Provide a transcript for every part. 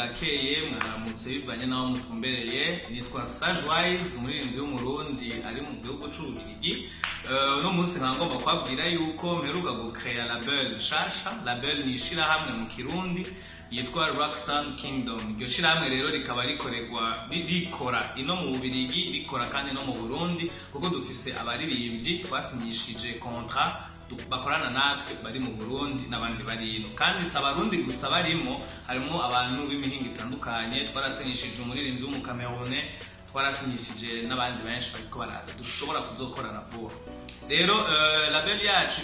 bwakeye mwaramutse bivanye naho mutumbereye. Nitwa Sagewise, umuririmbyi w'umurundi ari mu gihugu c'Ububirigi. No munsi nkagomba kwabwira yuko mperuka gucrea label nshasha. Label ni ishirahamwe mu Kirundi yitwa Rockstar Kingdom. Iryo shirahamwe rero rikaba rikora ino mu Bubirigi, rikora kandi no mu Burundi, kuko dufise abaririmbyi twasinyishije contrat bakorana natwe bari mu Burundi n'abandi bari ino. Kandi si abarundi gusa barimo, harimo abantu b'imihingo itandukanye. Twarasinyishije umuririmbyi w'umukamerune, twarasinyishije n'abandi benshi bariko baraza dushobora kuzokorana vuba. Rero label yacu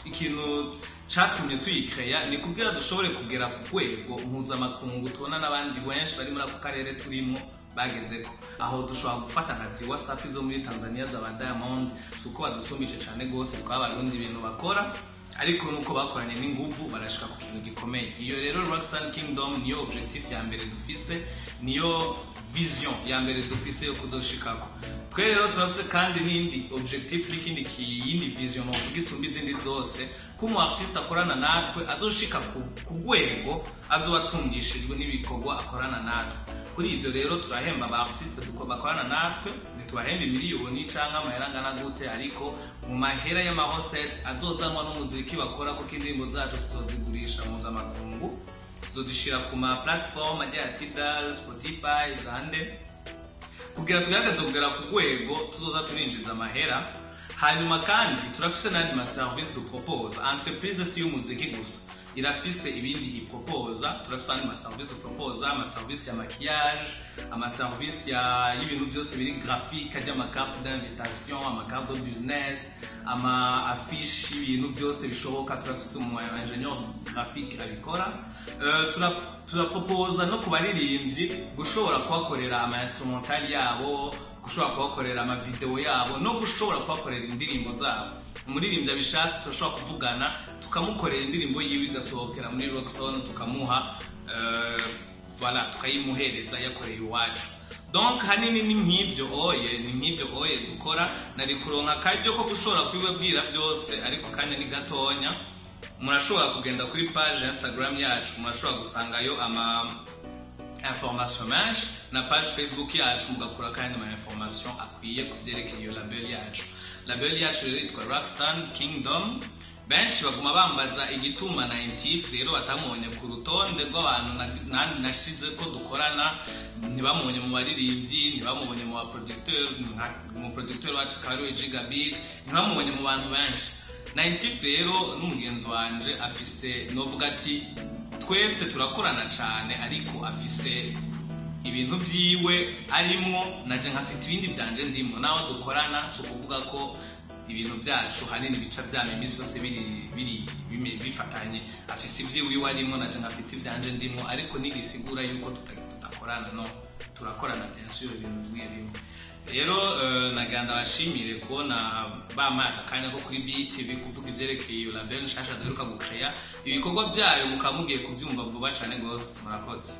ikintu catumye tuyikreya ni kugira dushobore kugera ku rwego mpuzamakungu, tubona n'abandi benshi bari muri ako karere turimo bagezeko, aho dushobora gufata nka Ziwa Safi zo muri Tanzania z'aba Diamond. Suko badusumbije cane gose twabarundi ibintu bakora, ariko nuko bakoranye n'inguvu barashika ku kintu gikomeye. Iyo rero Rockstar Kingdom niyo objectif ya mbere dufise, niyo vision ya mbere dufise yo kuzoshikako. Twe rero turafise kandi n'indi objectif yindi vision no kugisumba izindi zose, ko umu artiste akorana natwe azoshika ku rwego azobatungishijwe n'ibikorwa akorana natwe. Kuri ivyo rero turahemba aba artiste bakorana natwe, ntitubahemba miliyoni canke amahera angana gute, ariko mu mahera y'amahosete azozanwa n'umuziki bakora, kuko indirimbo zacu tuzozigurisha mpuzamakungu, tuzozishira ku ma platform agira Tidal, Spotify, zande, kugira tugerageze kugera ku rwego tuzoza turinjiza amahera. Hanyuma kandi turafise n'andi ma service dupropose. Entreprise si y'umuziki gusa, irafise ibindi iproposa. Turafise andi ma service dupropose, ama service ya maquillage, ama service y'ibintu byose biri graphique, ajya ama carte d'invitation, ama carte de business, ama affiche, ibintu byose bishoboka. Turafise umu ingénieur graphique abikora. Turaproposa no kubaririmbyi gushobora kubakorera ama instrumental yabo, gushobora kubakorera ama video yabo, no gushobora kubakorera indirimbo zabo. Umuririmbyi abishatse turashobora kuvugana tukamukorera indirimbo yiwe igasohokera muri Rockstar, tukamuha voilà, tukayimuhereza yakoreye iwacu. Donc hanini ni nk'ibyo oye dukora. Nari kuronka akaryo ko gushobora kubibabwira byose, ariko kanya ni gatonya. Murashobora kugenda kuri page Instagram yacu, murashobora gusangayo ama information menshi, na page Facebook yacu mugakura kandi ama information akwiye kubyerekeye iyo label yacu. Label yacu rero yitwa Rockstar Kingdom. Benshi baguma bambaza igituma 90 rero batamubonye ku rutonde rw'abantu nashize ko dukorana, ntibamubonye mu baririmbyi, ntibamubonye mu producteur wacu Karoli Gigabit, ntibamubonye mu bantu benshi. 90 rero n'umugenzi wanje afise, novuga ati twese turakorana cyane, ariko afise ibintu byiwe arimwo, naje nkafite ibindi byanje ndimo. Naho dukorana so kuvuga ko ibintu byacu hanini bica byame imisi yose bifatanye. Afise ibyiwe arimwo, naje nkafite ibyanje ndimo, ariko nigisigura yuko tutakorana. No, turakorana bien sûr ibintu bimwe. Rero naganda bashimire kubona bamaye akanya ko kuri BTV kuvuga ivyerekeye iyo label nshasha duheruka gucrea. Ibikorwa byayo mukamugiye kubyumva vuba cyane gose. Murakoze.